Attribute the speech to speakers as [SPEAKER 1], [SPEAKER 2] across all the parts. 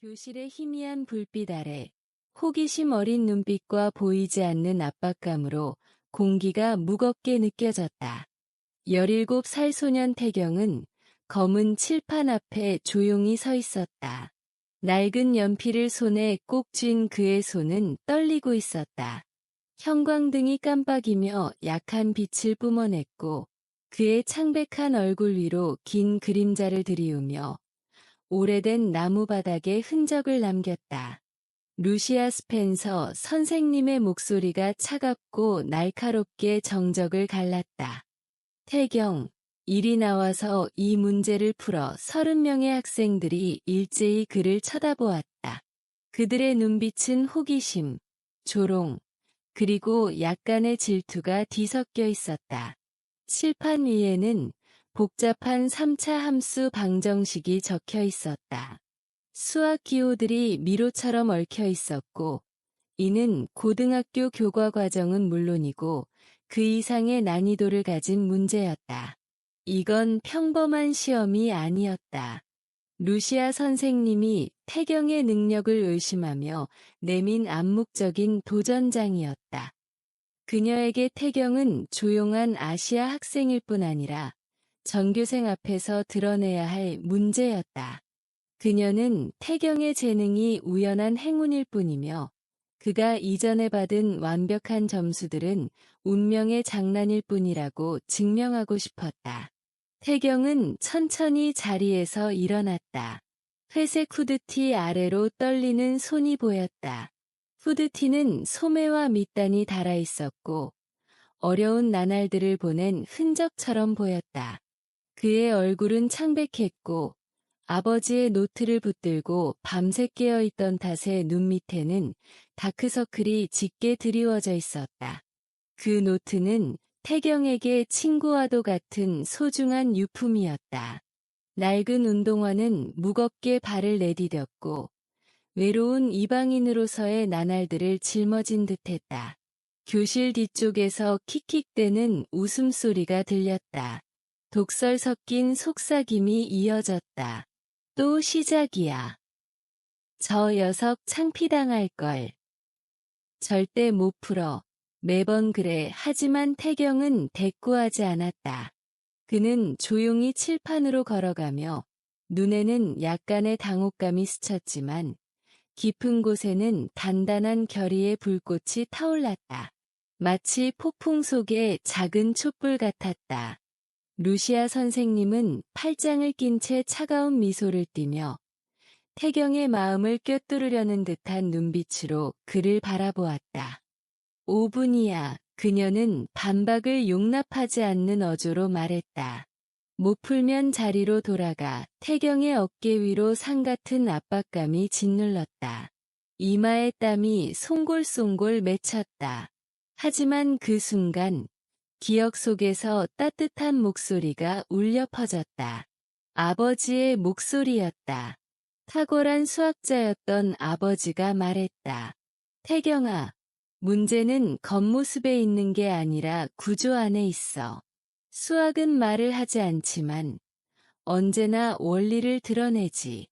[SPEAKER 1] 교실의 희미한 불빛 아래 호기심 어린 눈빛과 보이지 않는 압박감으로 공기가 무겁게 느껴졌다. 17살 소년 태경은 검은 칠판 앞에 조용히 서 있었다. 낡은 연필을 손에 꼭 쥔 그의 손은 떨리고 있었다. 형광등이 깜빡이며 약한 빛을 뿜어냈고 그의 창백한 얼굴 위로 긴 그림자를 들이우며 오래된 나무 바닥에 흔적을 남겼다. 루시아 스펜서 선생님의 목소리가 차갑고 날카롭게 정적을 갈랐다. 태경, 이리 나와서 이 문제를 풀어 30명의 학생들이 일제히 그를 쳐다보았다. 그들의 눈빛은 호기심, 조롱, 그리고 약간의 질투가 뒤섞여 있었다. 칠판 위에는 복잡한 3차 함수 방정식이 적혀 있었다. 수학 기호들이 미로처럼 얽혀 있었고, 이는 고등학교 교과 과정은 물론이고 그 이상의 난이도를 가진 문제였다. 이건 평범한 시험이 아니었다. 루시아 선생님이 태경의 능력을 의심하며 내민 암묵적인 도전장이었다. 그녀에게 태경은 조용한 아시아 학생일 뿐 아니라 전교생 앞에서 드러내야 할 문제였다. 그녀는 태경의 재능이 우연한 행운일 뿐이며 그가 이전에 받은 완벽한 점수들은 운명의 장난일 뿐이라고 증명하고 싶었다. 태경은 천천히 자리에서 일어났다. 회색 후드티 아래로 떨리는 손이 보였다. 후드티는 소매와 밑단이 달아 있었고 어려운 나날들을 보낸 흔적처럼 보였다. 그의 얼굴은 창백했고 아버지의 노트를 붙들고 밤새 깨어있던 탓에 눈 밑에는 다크서클이 짙게 드리워져 있었다. 그 노트는 태경에게 친구와도 같은 소중한 유품이었다. 낡은 운동화는 무겁게 발을 내디뎠고 외로운 이방인으로서의 나날들을 짊어진 듯했다. 교실 뒤쪽에서 킥킥대는 웃음소리가 들렸다. 독설 섞인 속삭임이 이어졌다. 또 시작이야. 저 녀석 창피당할걸. 절대 못 풀어. 매번 그래. 하지만 태경은 대꾸하지 않았다. 그는 조용히 칠판으로 걸어가며 눈에는 약간의 당혹감이 스쳤지만 깊은 곳에는 단단한 결의의 불꽃이 타올랐다. 마치 폭풍 속의 작은 촛불 같았다. 루시아 선생님은 팔짱을 낀 채 차가운 미소를 띠며 태경의 마음을 꿰뚫으려는 듯한 눈빛으로 그를 바라보았다. 5분이야. 그녀는 반박을 용납하지 않는 어조로 말했다. 못 풀면 자리로 돌아가. 태경의 어깨 위로 산 같은 압박감이 짓눌렀다. 이마에 땀이 송골송골 맺혔다. 하지만 그 순간 기억 속에서 따뜻한 목소리가 울려 퍼졌다. 아버지의 목소리였다. 탁월한 수학자였던 아버지가 말했다. 태경아, 문제는 겉모습에 있는 게 아니라 구조 안에 있어. 수학은 말을 하지 않지만 언제나 원리를 드러내지.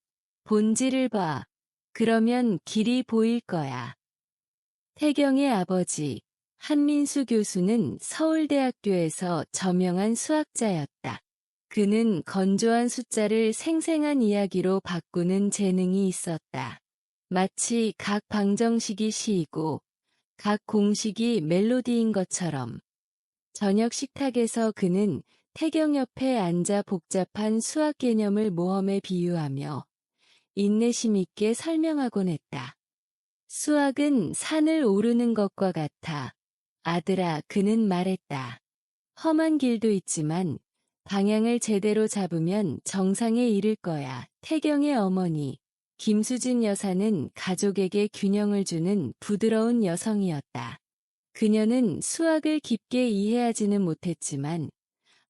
[SPEAKER 1] 본질을 봐. 그러면 길이 보일 거야. 태경의 아버지, 한민수 교수는 서울대학교에서 저명한 수학자였다. 그는 건조한 숫자를 생생한 이야기로 바꾸는 재능이 있었다. 마치 각 방정식이 시이고 각 공식이 멜로디인 것처럼. 저녁 식탁에서 그는 태경 옆에 앉아 복잡한 수학 개념을 모험에 비유하며 인내심 있게 설명하곤 했다. 수학은 산을 오르는 것과 같아. 아들아, 그는 말했다. 험한 길도 있지만 방향을 제대로 잡으면 정상에 이를 거야. 태경의 어머니, 김수진 여사는 가족에게 균형을 주는 부드러운 여성이었다. 그녀는 수학을 깊게 이해하지는 못했지만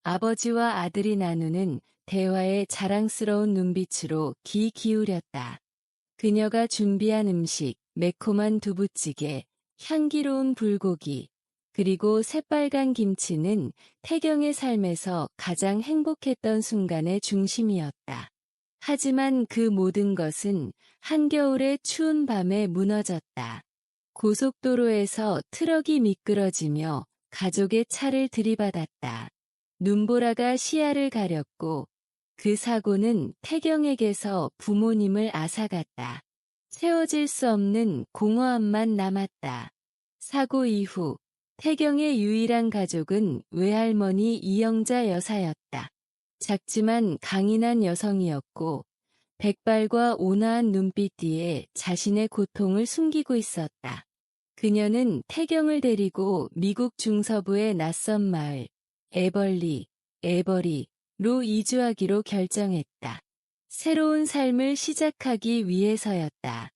[SPEAKER 1] 아버지와 아들이 나누는 대화에 자랑스러운 눈빛으로 귀 기울였다. 그녀가 준비한 음식, 매콤한 두부찌개, 향기로운 불고기, 그리고 새빨간 김치는 태경의 삶에서 가장 행복했던 순간의 중심이었다. 하지만 그 모든 것은 한겨울의 추운 밤에 무너졌다. 고속도로에서 트럭이 미끄러지며 가족의 차를 들이받았다. 눈보라가 시야를 가렸고 그 사고는 태경에게서 부모님을 앗아갔다. 채워질 수 없는 공허함만 남았다. 사고 이후 태경의 유일한 가족은 외할머니 이영자 여사였다. 작지만 강인한 여성이었고 백발과 온화한 눈빛 뒤에 자신의 고통을 숨기고 있었다. 그녀는 태경을 데리고 미국 중서부의 낯선 마을 에버리로 이주하기로 결정했다. 새로운 삶을 시작하기 위해서였다.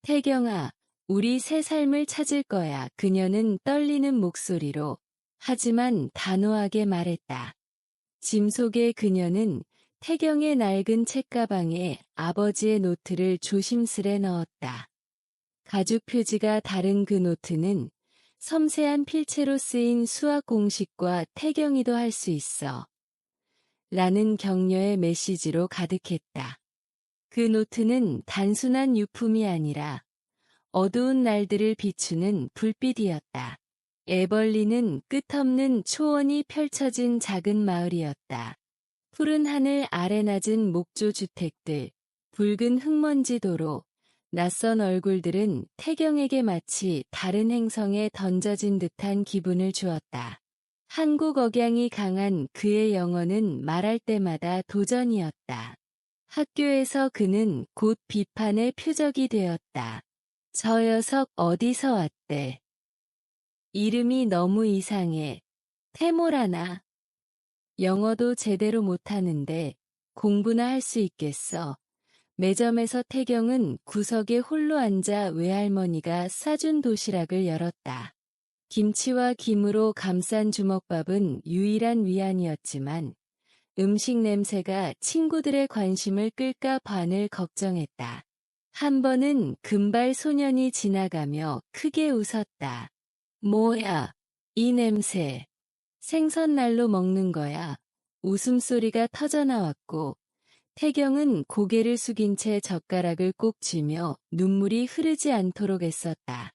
[SPEAKER 1] 태경아, 우리 새 삶을 찾을 거야. 그녀는 떨리는 목소리로 하지만 단호하게 말했다. 짐 속에 그녀는 태경의 낡은 책가방에 아버지의 노트를 조심스레 넣었다. 가죽 표지가 다른 그 노트는 섬세한 필체로 쓰인 수학 공식과 태경이도 할 수 있어. 라는 격려의 메시지로 가득했다. 그 노트는 단순한 유품이 아니라 어두운 날들을 비추는 불빛이었다. 에벌리는 끝없는 초원이 펼쳐진 작은 마을이었다. 푸른 하늘 아래 낮은 목조 주택들, 붉은 흙먼지 도로, 낯선 얼굴들은 태경에게 마치 다른 행성에 던져진 듯한 기분을 주었다. 한국 억양이 강한 그의 영어는 말할 때마다 도전이었다. 학교에서 그는 곧 비판의 표적이 되었다. 저 녀석 어디서 왔대? 이름이 너무 이상해. 태모라나. 영어도 제대로 못하는데 공부나 할 수 있겠어. 매점에서 태경은 구석에 홀로 앉아 외할머니가 싸준 도시락을 열었다. 김치와 김으로 감싼 주먹밥은 유일한 위안이었지만 음식 냄새가 친구들의 관심을 끌까 반을 걱정했다. 한 번은 금발 소년이 지나가며 크게 웃었다. 뭐야, 이 냄새. 생선날로 먹는 거야. 웃음소리가 터져나왔고 태경은 고개를 숙인 채 젓가락을 꼭 쥐며 눈물이 흐르지 않도록 애썼다.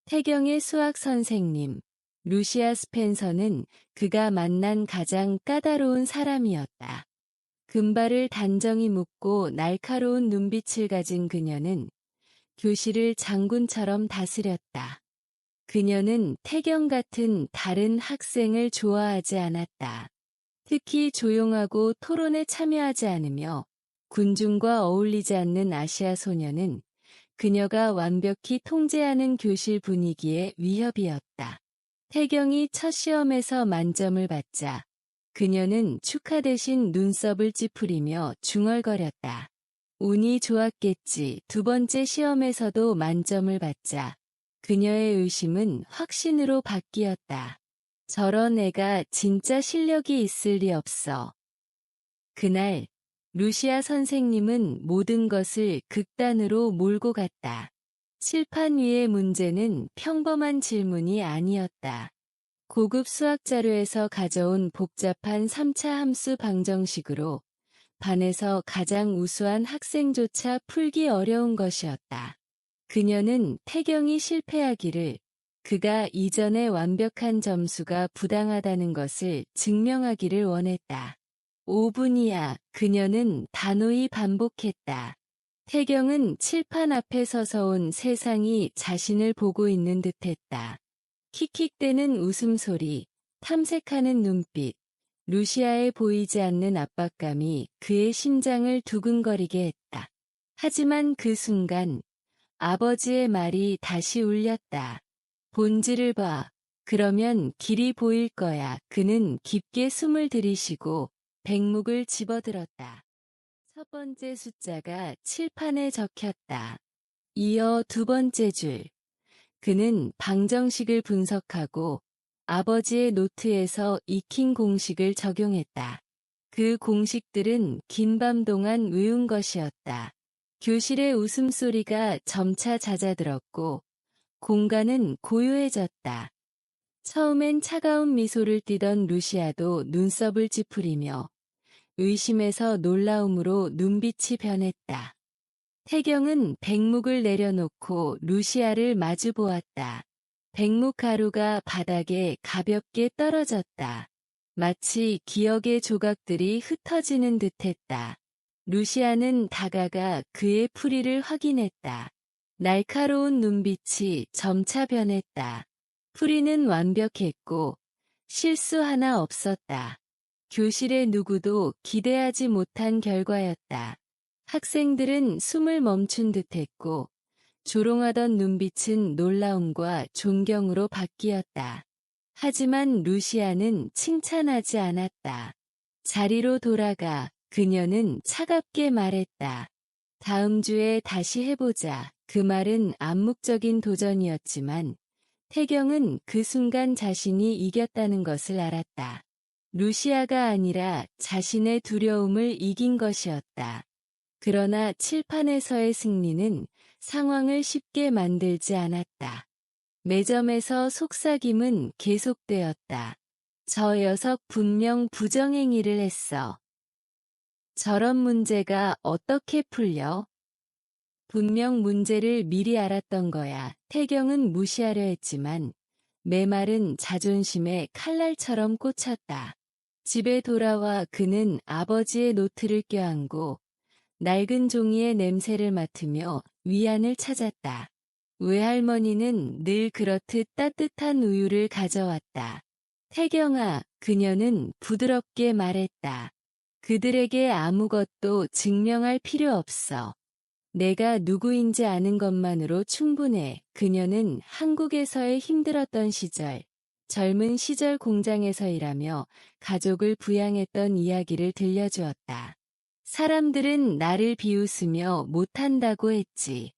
[SPEAKER 1] 태경의 수학 선생님, 루시아 스펜서는 그가 만난 가장 까다로운 사람이었다. 금발을 단정히 묶고 날카로운 눈빛을 가진 그녀는 교실을 장군처럼 다스렸다. 그녀는 태경 같은 다른 학생을 좋아하지 않았다. 특히 조용하고 토론에 참여하지 않으며 군중과 어울리지 않는 아시아 소녀는 그녀가 완벽히 통제하는 교실 분위기의 위협이었다. 태경이 첫 시험에서 만점을 받자 그녀는 축하 대신 눈썹을 찌푸리며 중얼거렸다. 운이 좋았겠지. 두 번째 시험에서도 만점을 받자 그녀의 의심은 확신으로 바뀌었다. 저런 애가 진짜 실력이 있을 리 없어. 그날 루시아 선생님은 모든 것을 극단으로 몰고 갔다. 칠판 위의 문제는 평범한 질문이 아니었다. 고급 수학 자료에서 가져온 복잡한 3차 함수 방정식으로 반에서 가장 우수한 학생조차 풀기 어려운 것이었다. 그녀는 태경이 실패하기를 그가 이전의 완벽한 점수가 부당하다는 것을 증명하기를 원했다. 5분이야. 그녀는 단호히 반복했다. 태경은 칠판 앞에 서서 온 세상이 자신을 보고 있는 듯했다. 킥킥대는 웃음소리, 탐색하는 눈빛, 루시아에 보이지 않는 압박감이 그의 심장을 두근거리게 했다. 하지만 그 순간 아버지의 말이 다시 울렸다. 본질을 봐. 그러면 길이 보일 거야. 그는 깊게 숨을 들이쉬고 백묵을 집어들었다. 첫 번째 숫자가 칠판에 적혔다. 이어 두 번째 줄. 그는 방정식을 분석하고 아버지의 노트에서 익힌 공식을 적용했다. 그 공식들은 긴 밤 동안 외운 것이었다. 교실의 웃음소리가 점차 잦아들었고 공간은 고요해졌다. 처음엔 차가운 미소를 띠던 루시아도 눈썹을 찌푸리며 의심에서 놀라움으로 눈빛이 변했다. 태경은 백묵을 내려놓고 루시아를 마주보았다. 백묵 가루가 바닥에 가볍게 떨어졌다. 마치 기억의 조각들이 흩어지는 듯했다. 루시아는 다가가 그의 풀이를 확인했다. 날카로운 눈빛이 점차 변했다. 풀이는 완벽했고 실수 하나 없었다. 교실의 누구도 기대하지 못한 결과였다. 학생들은 숨을 멈춘 듯했고 조롱하던 눈빛은 놀라움과 존경으로 바뀌었다. 하지만 루시아는 칭찬하지 않았다. 자리로 돌아가 그녀는 차갑게 말했다. 다음 주에 다시 해보자. 그 말은 암묵적인 도전이었지만 태경은 그 순간 자신이 이겼다는 것을 알았다. 루시아가 아니라 자신의 두려움을 이긴 것이었다. 그러나 칠판에서의 승리는 상황을 쉽게 만들지 않았다. 매점에서 속삭임은 계속되었다. 저 녀석 분명 부정행위를 했어. 저런 문제가 어떻게 풀려? 분명 문제를 미리 알았던 거야. 태경은 무시하려 했지만 메말은 자존심에 칼날처럼 꽂혔다. 집에 돌아와 그는 아버지의 노트를 껴안고 낡은 종이의 냄새를 맡으며 위안을 찾았다. 외할머니는 늘 그렇듯 따뜻한 우유를 가져왔다. 태경아, 그녀는 부드럽게 말했다. 그들에게 아무것도 증명할 필요 없어. 내가 누구인지 아는 것만으로 충분해. 그녀는 한국에서의 힘들었던 시절, 젊은 시절 공장에서 일하며 가족을 부양했던 이야기를 들려주었다. 사람들은 나를 비웃으며 못한다고 했지.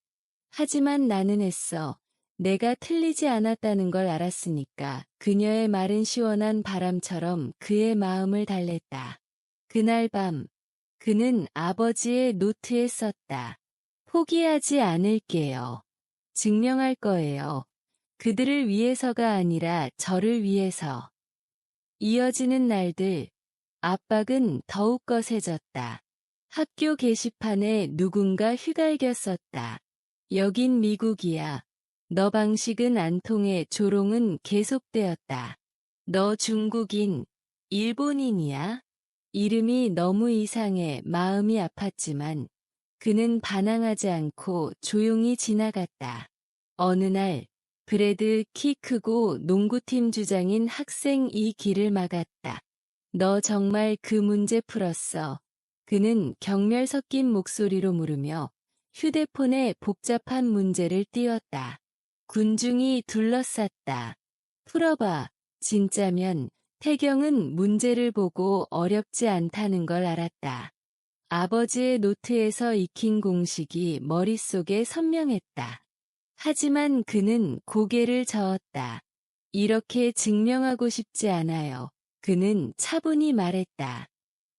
[SPEAKER 1] 하지만 나는 했어. 내가 틀리지 않았다는 걸 알았으니까. 그녀의 말은 시원한 바람처럼 그의 마음을 달랬다. 그날 밤, 그는 아버지의 노트에 썼다. 포기하지 않을게요. 증명할 거예요. 그들을 위해서가 아니라 저를 위해서. 이어지는 날들, 압박은 더욱 거세졌다. 학교 게시판에 누군가 휘갈겨 썼다. 여긴 미국이야. 너 방식은 안 통해. 조롱은 계속되었다. 너 중국인, 일본인이야? 이름이 너무 이상해. 마음이 아팠지만 그는 반항하지 않고 조용히 지나갔다. 어느 날 브래드, 키 크고 농구팀 주장인 학생 이 길을 막았다. 너 정말 그 문제 풀었어? 그는 경멸 섞인 목소리로 물으며 휴대폰에 복잡한 문제를 띄웠다. 군중이 둘러쌌다. 풀어봐. 진짜면. 태경은 문제를 보고 어렵지 않다는 걸 알았다. 아버지의 노트에서 익힌 공식이 머릿속에 선명했다. 하지만 그는 고개를 저었다. 이렇게 증명하고 싶지 않아요. 그는 차분히 말했다.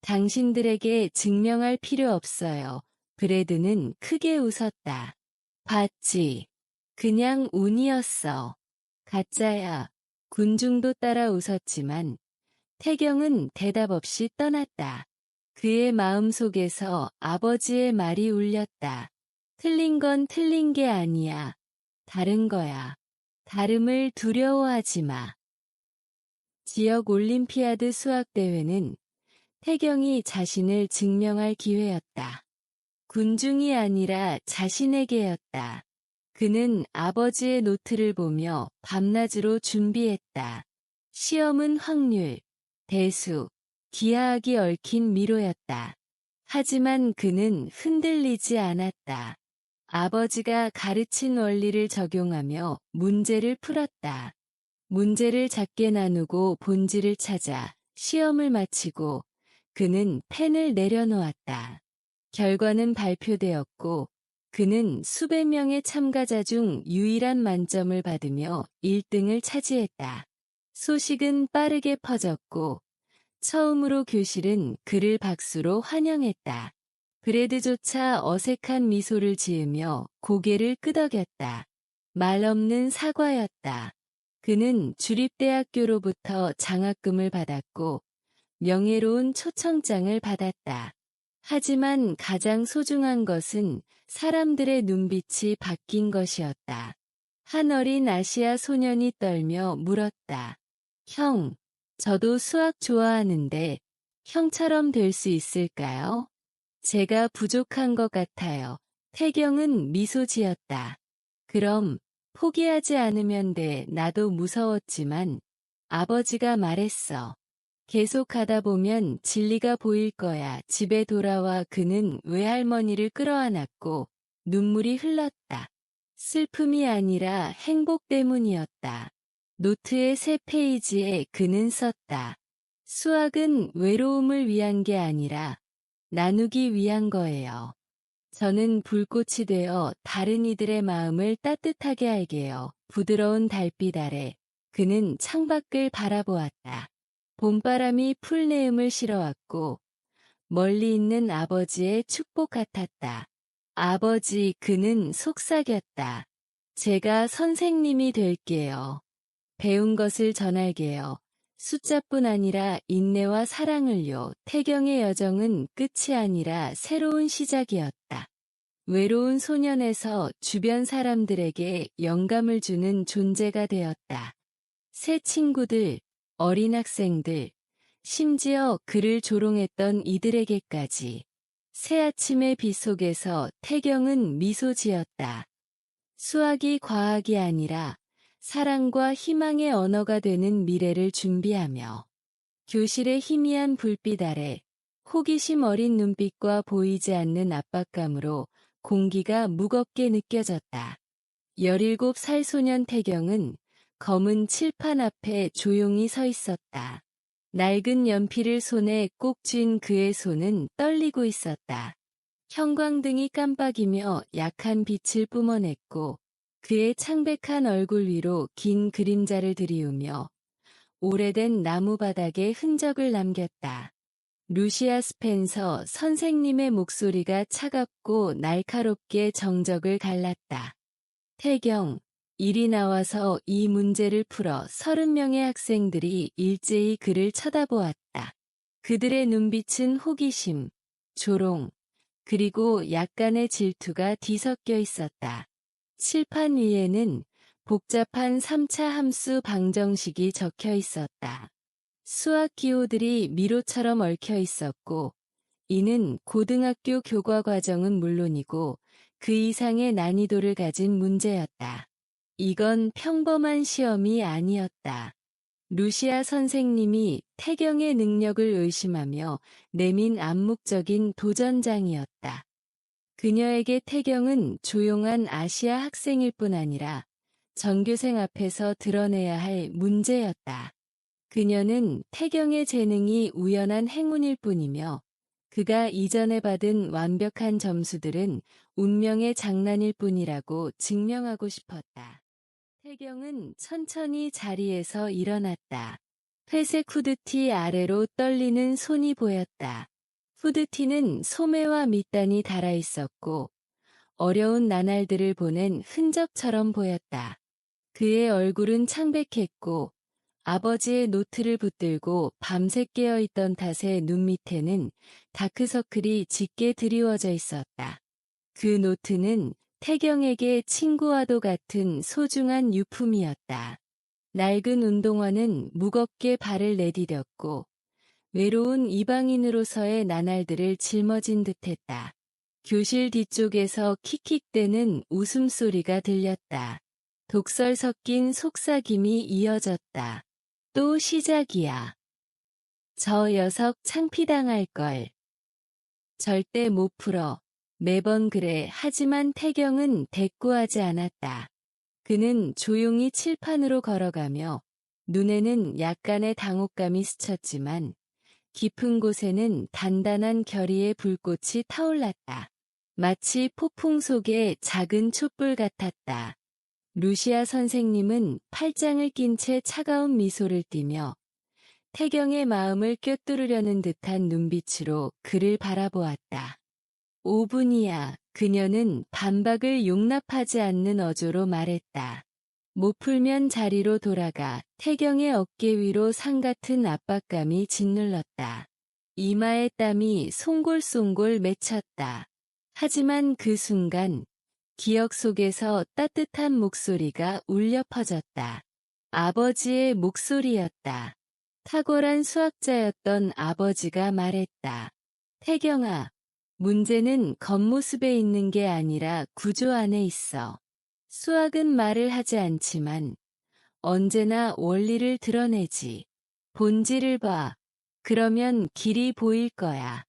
[SPEAKER 1] 당신들에게 증명할 필요 없어요. 브래드는 크게 웃었다. 봤지? 그냥 운이었어. 가짜야. 군중도 따라 웃었지만 태경은 대답 없이 떠났다. 그의 마음속에서 아버지의 말이 울렸다. 틀린 건 틀린 게 아니야. 다른 거야. 다름을 두려워하지 마. 지역 올림피아드 수학대회는 태경이 자신을 증명할 기회였다. 군중이 아니라 자신에게였다. 그는 아버지의 노트를 보며 밤낮으로 준비했다. 시험은 확률, 대수, 기하학이 얽힌 미로였다. 하지만 그는 흔들리지 않았다. 아버지가 가르친 원리를 적용하며 문제를 풀었다. 문제를 작게 나누고 본질을 찾아 시험을 마치고 그는 펜을 내려놓았다. 결과는 발표되었고 그는 수백 명의 참가자 중 유일한 만점을 받으며 1등을 차지했다. 소식은 빠르게 퍼졌고 처음으로 교실은 그를 박수로 환영했다. 브래드조차 어색한 미소를 지으며 고개를 끄덕였다. 말 없는 사과였다. 그는 주립대학교로부터 장학금을 받았고 명예로운 초청장을 받았다. 하지만 가장 소중한 것은 사람들의 눈빛이 바뀐 것이었다. 한 어린 아시아 소년이 떨며 물었다. 형, 저도 수학 좋아하는데 형처럼 될 수 있을까요? 제가 부족한 것 같아요. 태경은 미소 지었다. 그럼 포기하지 않으면 돼. 나도 무서웠지만 아버지가 말했어. 계속 가다 보면 진리가 보일 거야. 집에 돌아와 그는 외할머니를 끌어안았고 눈물이 흘렀다. 슬픔이 아니라 행복 때문이었다. 노트의 새 페이지에 그는 썼다. 수학은 외로움을 위한 게 아니라 나누기 위한 거예요. 저는 불꽃이 되어 다른 이들의 마음을 따뜻하게 할게요. 부드러운 달빛 아래 그는 창밖을 바라보았다. 봄바람이 풀내음을 실어왔고 멀리 있는 아버지의 축복 같았다. 아버지, 그는 속삭였다. 제가 선생님이 될게요. 배운 것을 전할게요. 숫자뿐 아니라 인내와 사랑을요. 태경의 여정은 끝이 아니라 새로운 시작이었다. 외로운 소년에서 주변 사람들에게 영감을 주는 존재가 되었다. 새 친구들, 어린 학생들, 심지어 그를 조롱했던 이들에게까지. 새 아침의 빛 속에서 태경은 미소 지었다. 수학이 과학이 아니라 사랑과 희망의 언어가 되는 미래를 준비하며 교실의 희미한 불빛 아래 호기심 어린 눈빛과 보이지 않는 압박감으로 공기가 무겁게 느껴졌다. 17살 소년 태경은 검은 칠판 앞에 조용히 서 있었다. 낡은 연필을 손에 꼭 쥔 그의 손은 떨리고 있었다. 형광등이 깜빡이며 약한 빛을 뿜어냈고 그의 창백한 얼굴 위로 긴 그림자를 들이우며 오래된 나무 바닥에 흔적을 남겼다. 루시아 스펜서 선생님의 목소리가 차갑고 날카롭게 정적을 갈랐다. 태경, 이리 나와서 이 문제를 풀어. 30명의 학생들이 일제히 그를 쳐다보았다. 그들의 눈빛은 호기심, 조롱, 그리고 약간의 질투가 뒤섞여 있었다. 칠판 위에는 복잡한 3차 함수 방정식이 적혀 있었다. 수학 기호들이 미로처럼 얽혀 있었고, 이는 고등학교 교과 과정은 물론이고 그 이상의 난이도를 가진 문제였다. 이건 평범한 시험이 아니었다. 루시아 선생님이 태경의 능력을 의심하며 내민 암묵적인 도전장이었다. 그녀에게 태경은 조용한 아시아 학생일 뿐 아니라 전교생 앞에서 드러내야 할 문제였다. 그녀는 태경의 재능이 우연한 행운일 뿐이며 그가 이전에 받은 완벽한 점수들은 운명의 장난일 뿐이라고 증명하고 싶었다. 태경은 천천히 자리에서 일어났다. 회색 후드티 아래로 떨리는 손이 보였다. 후드티는 소매와 밑단이 달아있었고 어려운 나날들을 보낸 흔적처럼 보였다. 그의 얼굴은 창백했고 아버지의 노트를 붙들고 밤새 깨어있던 탓에 눈 밑에는 다크서클이 짙게 드리워져 있었다. 그 노트는 태경에게 친구와도 같은 소중한 유품이었다. 낡은 운동화는 무겁게 발을 내디뎠고 외로운 이방인으로서의 나날들을 짊어진 듯했다. 교실 뒤쪽에서 킥킥대는 웃음소리가 들렸다. 독설 섞인 속삭임이 이어졌다. 또 시작이야. 저 녀석 창피당할걸. 절대 못 풀어. 매번 그래. 하지만 태경은 대꾸하지 않았다. 그는 조용히 칠판으로 걸어가며 눈에는 약간의 당혹감이 스쳤지만 깊은 곳에는 단단한 결의의 불꽃이 타올랐다. 마치 폭풍 속의 작은 촛불 같았다. 루시아 선생님은 팔짱을 낀 채 차가운 미소를 띠며 태경의 마음을 꿰뚫으려는 듯한 눈빛으로 그를 바라보았다. 5분이야. 그녀는 반박을 용납하지 않는 어조로 말했다. 못 풀면 자리로 돌아가 태경의 어깨 위로 산 같은 압박감이 짓눌렀다. 이마에 땀이 송골송골 맺혔다. 하지만 그 순간 기억 속에서 따뜻한 목소리가 울려 퍼졌다. 아버지의 목소리였다. 탁월한 수학자였던 아버지가 말했다. 태경아, 문제는 겉모습에 있는 게 아니라 구조 안에 있어. 수학은 말을 하지 않지만 언제나 원리를 드러내지. 본질을 봐. 그러면 길이 보일 거야.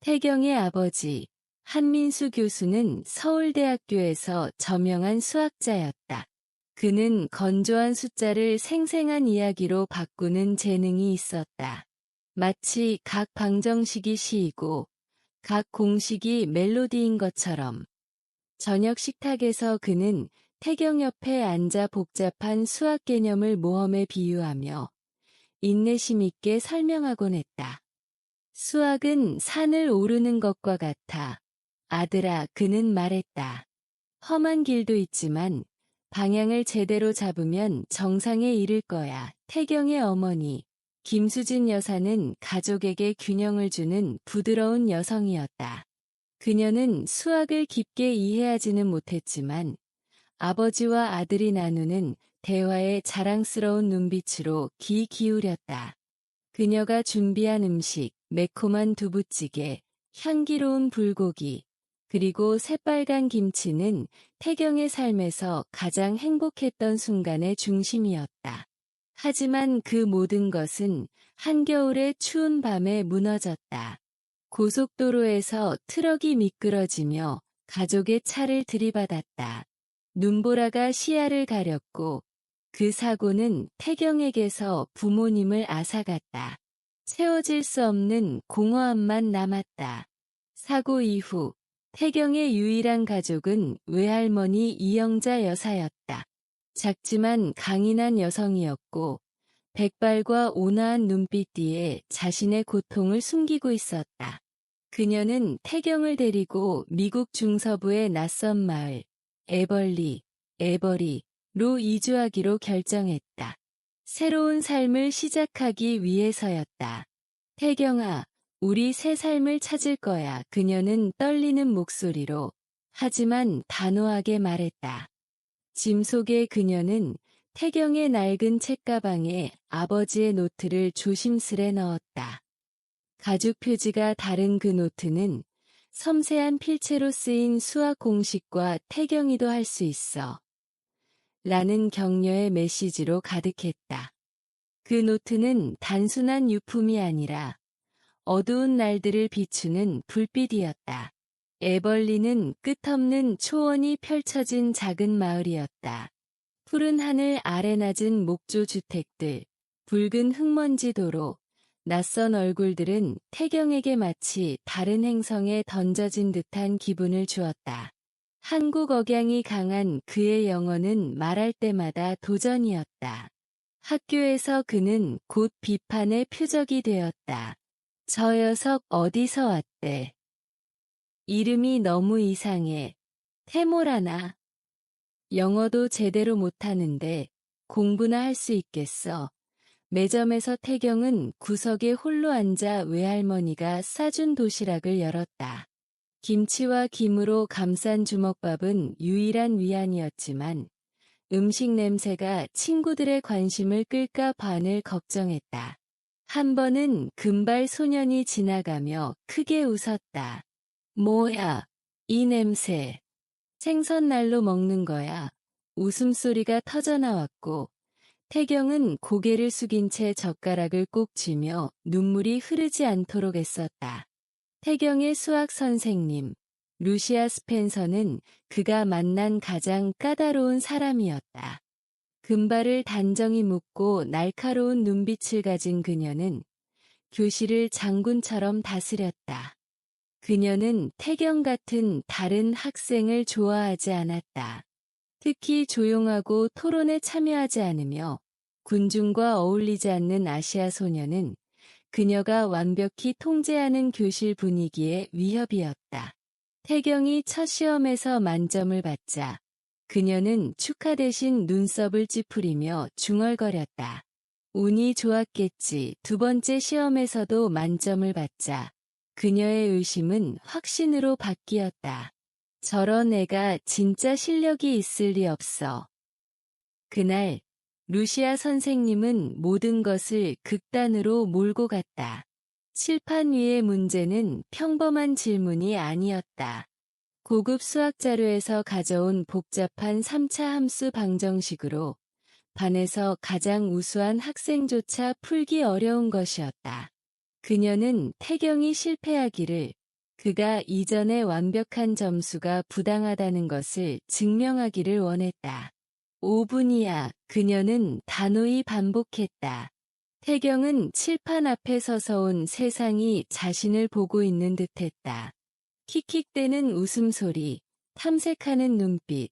[SPEAKER 1] 태경의 아버지, 한민수 교수는 서울대학교에서 저명한 수학자였다. 그는 건조한 숫자를 생생한 이야기로 바꾸는 재능이 있었다. 마치 각 방정식이 시이고 각 공식이 멜로디인 것처럼. 저녁 식탁에서 그는 태경 옆에 앉아 복잡한 수학 개념을 모험에 비유하며 인내심 있게 설명하곤 했다. 수학은 산을 오르는 것과 같아. 아들아, 그는 말했다. 험한 길도 있지만 방향을 제대로 잡으면 정상에 이를 거야. 태경의 어머니, 김수진 여사는 가족에게 균형을 주는 부드러운 여성이었다. 그녀는 수학을 깊게 이해하지는 못했지만 아버지와 아들이 나누는 대화에 자랑스러운 눈빛으로 귀 기울였다. 그녀가 준비한 음식, 매콤한 두부찌개, 향기로운 불고기, 그리고 새빨간 김치는 태경의 삶에서 가장 행복했던 순간의 중심이었다. 하지만 그 모든 것은 한겨울의 추운 밤에 무너졌다. 고속도로에서 트럭이 미끄러지며 가족의 차를 들이받았다. 눈보라가 시야를 가렸고 그 사고는 태경에게서 부모님을 앗아갔다. 채워질 수 없는 공허함만 남았다. 사고 이후 태경의 유일한 가족은 외할머니 이영자 여사였다. 작지만 강인한 여성이었고 백발과 온화한 눈빛 뒤에 자신의 고통을 숨기고 있었다. 그녀는 태경을 데리고 미국 중서부의 낯선 마을 에버리로 이주하기로 결정했다. 새로운 삶을 시작하기 위해서였다. 태경아, 우리 새 삶을 찾을 거야. 그녀는 떨리는 목소리로 하지만 단호하게 말했다. 짐 속에 그녀는 태경의 낡은 책가방에 아버지의 노트를 조심스레 넣었다. 가죽 표지가 다른 그 노트는 섬세한 필체로 쓰인 수학 공식과 태경이도 할 수 있어. 라는 격려의 메시지로 가득했다. 그 노트는 단순한 유품이 아니라 어두운 날들을 비추는 불빛이었다. 에벌리는 끝없는 초원이 펼쳐진 작은 마을이었다. 푸른 하늘 아래 낮은 목조 주택들, 붉은 흙먼지 도로, 낯선 얼굴들은 태경에게 마치 다른 행성에 던져진 듯한 기분을 주었다. 한국 억양이 강한 그의 영어는 말할 때마다 도전이었다. 학교에서 그는 곧 비판의 표적이 되었다. 저 녀석 어디서 왔대? 이름이 너무 이상해. 태모라나. 영어도 제대로 못하는데 공부나 할 수 있겠어. 매점에서 태경은 구석에 홀로 앉아 외할머니가 싸준 도시락을 열었다. 김치와 김으로 감싼 주먹밥은 유일한 위안이었지만 음식 냄새가 친구들의 관심을 끌까 반을 걱정했다. 한 번은 금발 소년이 지나가며 크게 웃었다. 뭐야, 이 냄새. 생선날로 먹는 거야. 웃음소리가 터져나왔고 태경은 고개를 숙인 채 젓가락을 꼭 쥐며 눈물이 흐르지 않도록 애썼다. 태경의 수학 선생님, 루시아 스펜서는 그가 만난 가장 까다로운 사람이었다. 금발을 단정히 묶고 날카로운 눈빛을 가진 그녀는 교실을 장군처럼 다스렸다. 그녀는 태경 같은 다른 학생을 좋아하지 않았다. 특히 조용하고 토론에 참여하지 않으며 군중과 어울리지 않는 아시아 소녀는 그녀가 완벽히 통제하는 교실 분위기의 위협이었다. 태경이 첫 시험에서 만점을 받자 그녀는 축하 대신 눈썹을 찌푸리며 중얼거렸다. 운이 좋았겠지. 두 번째 시험에서도 만점을 받자. 그녀의 의심은 확신으로 바뀌었다. 저런 애가 진짜 실력이 있을 리 없어. 그날 루시아 선생님은 모든 것을 극단으로 몰고 갔다. 칠판 위의 문제는 평범한 질문이 아니었다. 고급 수학 자료에서 가져온 복잡한 3차 함수 방정식으로 반에서 가장 우수한 학생조차 풀기 어려운 것이었다. 그녀는 태경이 실패하기를, 그가 이전에 완벽한 점수가 부당하다는 것을 증명하기를 원했다. 5분이야, 그녀는 단호히 반복했다. 태경은 칠판 앞에 서서 온 세상이 자신을 보고 있는 듯했다. 킥킥대는 웃음소리, 탐색하는 눈빛,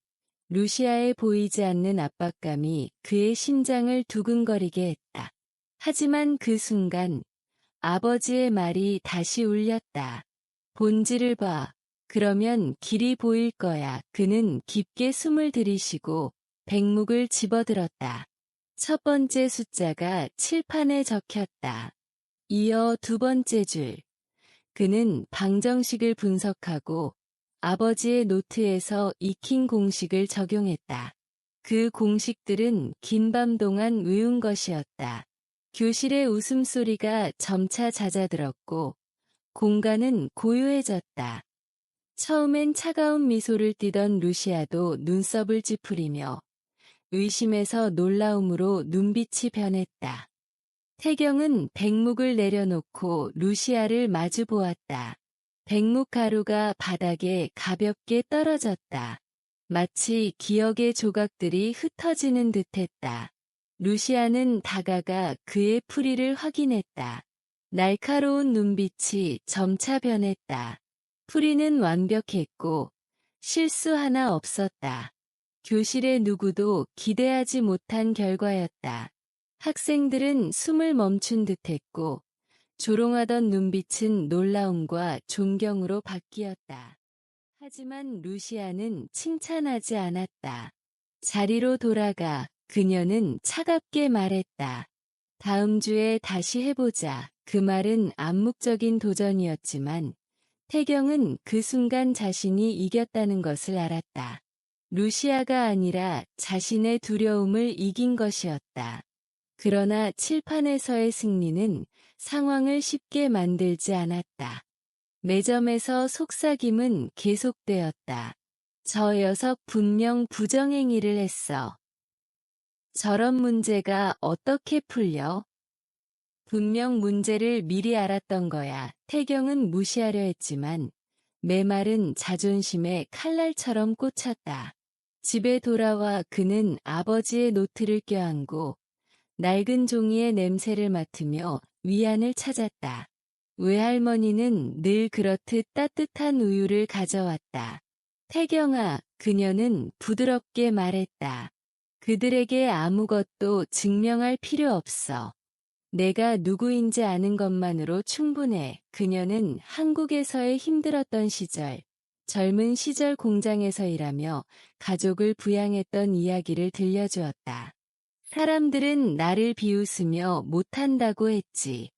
[SPEAKER 1] 루시아에 보이지 않는 압박감이 그의 심장을 두근거리게 했다. 하지만 그 순간 아버지의 말이 다시 울렸다. 본질을 봐. 그러면 길이 보일 거야. 그는 깊게 숨을 들이쉬고 백묵을 집어들었다. 첫 번째 숫자가 칠판에 적혔다. 이어 두 번째 줄. 그는 방정식을 분석하고 아버지의 노트에서 익힌 공식을 적용했다. 그 공식들은 긴 밤 동안 외운 것이었다. 교실의 웃음소리가 점차 잦아들었고 공간은 고요해졌다. 처음엔 차가운 미소를 띠던 루시아도 눈썹을 찌푸리며 의심에서 놀라움으로 눈빛이 변했다. 태경은 백묵을 내려놓고 루시아를 마주 보았다. 백묵 가루가 바닥에 가볍게 떨어졌다. 마치 기억의 조각들이 흩어지는 듯했다. 루시아는 다가가 그의 풀이를 확인했다. 날카로운 눈빛이 점차 변했다. 풀이는 완벽했고 실수 하나 없었다. 교실의 누구도 기대하지 못한 결과였다. 학생들은 숨을 멈춘 듯했고 조롱하던 눈빛은 놀라움과 존경으로 바뀌었다. 하지만 루시아는 칭찬하지 않았다. 자리로 돌아가 그녀는 차갑게 말했다. 다음 주에 다시 해보자. 그 말은 암묵적인 도전이었지만 태경은 그 순간 자신이 이겼다는 것을 알았다. 루시아가 아니라 자신의 두려움을 이긴 것이었다. 그러나 칠판에서의 승리는 상황을 쉽게 만들지 않았다. 매점에서 속삭임은 계속되었다. 저 녀석 분명 부정행위를 했어. 저런 문제가 어떻게 풀려? 분명 문제를 미리 알았던 거야. 태경은 무시하려 했지만 매 말은 자존심에 칼날처럼 꽂혔다. 집에 돌아와 그는 아버지의 노트를 껴안고 낡은 종이의 냄새를 맡으며 위안을 찾았다. 외할머니는 늘 그렇듯 따뜻한 우유를 가져왔다. 태경아, 그녀는 부드럽게 말했다. 그들에게 아무것도 증명할 필요 없어. 내가 누구인지 아는 것만으로 충분해. 그녀는 한국에서의 힘들었던 시절, 젊은 시절 공장에서 일하며 가족을 부양했던 이야기를 들려주었다. 사람들은 나를 비웃으며 못한다고 했지.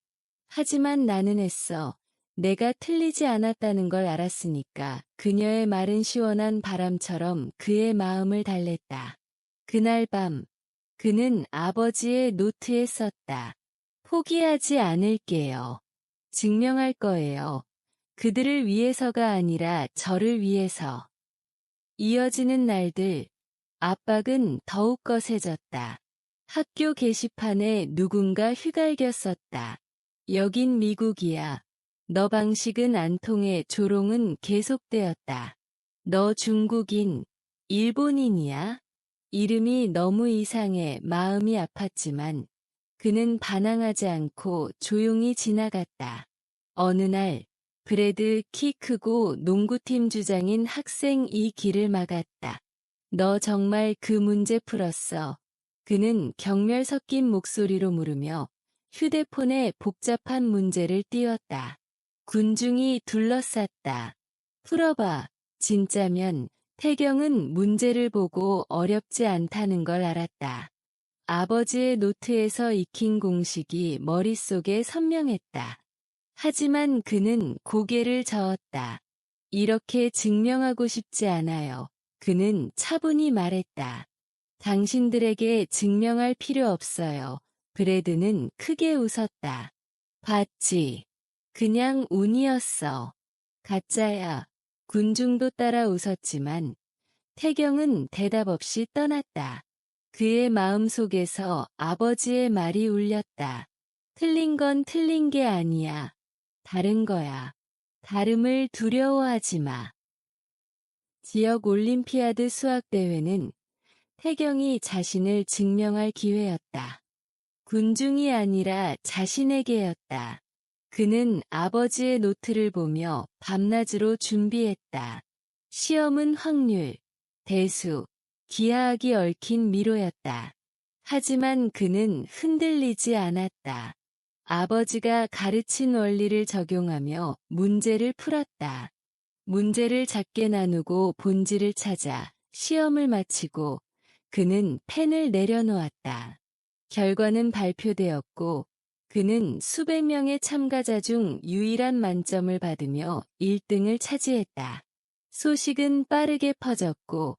[SPEAKER 1] 하지만 나는 했어. 내가 틀리지 않았다는 걸 알았으니까. 그녀의 말은 시원한 바람처럼 그의 마음을 달랬다. 그날 밤, 그는 아버지의 노트에 썼다. 포기하지 않을게요. 증명할 거예요. 그들을 위해서가 아니라 저를 위해서. 이어지는 날들, 압박은 더욱 거세졌다. 학교 게시판에 누군가 휘갈겼었다. 여긴 미국이야. 너 방식은 안 통해. 조롱은 계속되었다. 너 중국인, 일본인이야? 이름이 너무 이상해. 마음이 아팠지만 그는 반항하지 않고 조용히 지나갔다. 어느 날 브래드, 키 크고 농구팀 주장인 학생 이 길을 막았다. 너 정말 그 문제 풀었어? 그는 경멸 섞인 목소리로 물으며 휴대폰에 복잡한 문제를 띄웠다. 군중이 둘러쌌다. 풀어봐. 진짜면. 태경은 문제를 보고 어렵지 않다는 걸 알았다. 아버지의 노트에서 익힌 공식이 머릿속에 선명했다. 하지만 그는 고개를 저었다. 이렇게 증명하고 싶지 않아요. 그는 차분히 말했다. 당신들에게 증명할 필요 없어요. 브래드는 크게 웃었다. 봤지. 그냥 운이었어. 가짜야. 군중도 따라 웃었지만 태경은 대답 없이 떠났다. 그의 마음속에서 아버지의 말이 울렸다. 틀린 건 틀린 게 아니야. 다른 거야. 다름을 두려워하지 마. 지역 올림피아드 수학대회는 태경이 자신을 증명할 기회였다. 군중이 아니라 자신에게였다. 그는 아버지의 노트를 보며 밤낮으로 준비했다. 시험은 확률, 대수, 기하학이 얽힌 미로였다. 하지만 그는 흔들리지 않았다. 아버지가 가르친 원리를 적용하며 문제를 풀었다. 문제를 작게 나누고 본질을 찾아 시험을 마치고 그는 펜을 내려놓았다. 결과는 발표되었고 그는 수백 명의 참가자 중 유일한 만점을 받으며 1등을 차지했다. 소식은 빠르게 퍼졌고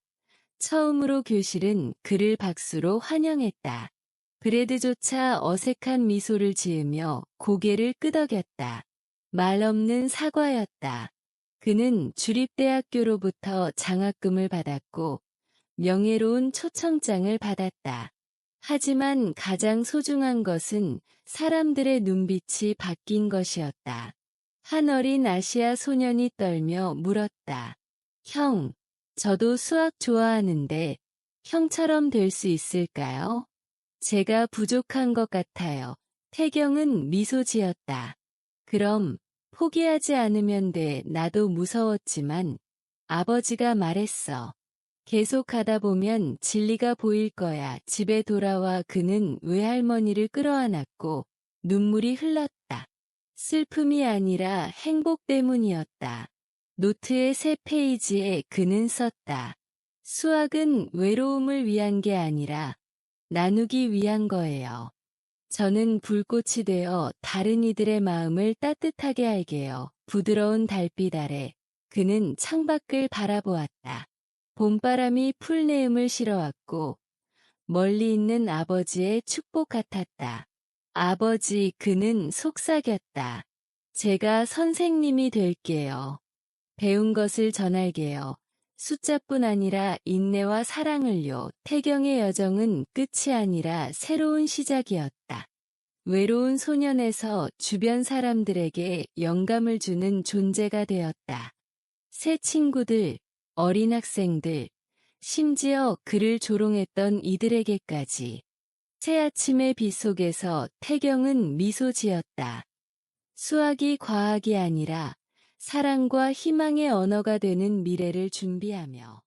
[SPEAKER 1] 처음으로 교실은 그를 박수로 환영했다. 브래드조차 어색한 미소를 지으며 고개를 끄덕였다. 말 없는 사과였다. 그는 주립대학교로부터 장학금을 받았고 명예로운 초청장을 받았다. 하지만 가장 소중한 것은 사람들의 눈빛이 바뀐 것이었다. 한 어린 아시아 소년이 떨며 물었다. 형, 저도 수학 좋아하는데 형처럼 될 수 있을까요? 제가 부족한 것 같아요. 태경은 미소 지었다. 그럼 포기하지 않으면 돼. 나도 무서웠지만 아버지가 말했어. 계속하다 보면 진리가 보일 거야. 집에 돌아와 그는 외할머니를 끌어안았고 눈물이 흘렀다. 슬픔이 아니라 행복 때문이었다. 노트의 새 페이지에 그는 썼다. 수학은 외로움을 위한 게 아니라 나누기 위한 거예요. 저는 불꽃이 되어 다른 이들의 마음을 따뜻하게 할게요. 부드러운 달빛 아래 그는 창밖을 바라보았다. 봄바람이 풀내음을 실어왔고 멀리 있는 아버지의 축복 같았다. 아버지, 그는 속삭였다. 제가 선생님이 될게요. 배운 것을 전할게요. 숫자뿐 아니라 인내와 사랑을요. 태경의 여정은 끝이 아니라 새로운 시작이었다. 외로운 소년에서 주변 사람들에게 영감을 주는 존재가 되었다. 새 친구들, 어린 학생들, 심지어 그를 조롱했던 이들에게까지. 새 아침의 빛 속에서 태경은 미소 지었다. 수학이 과학이 아니라 사랑과 희망의 언어가 되는 미래를 준비하며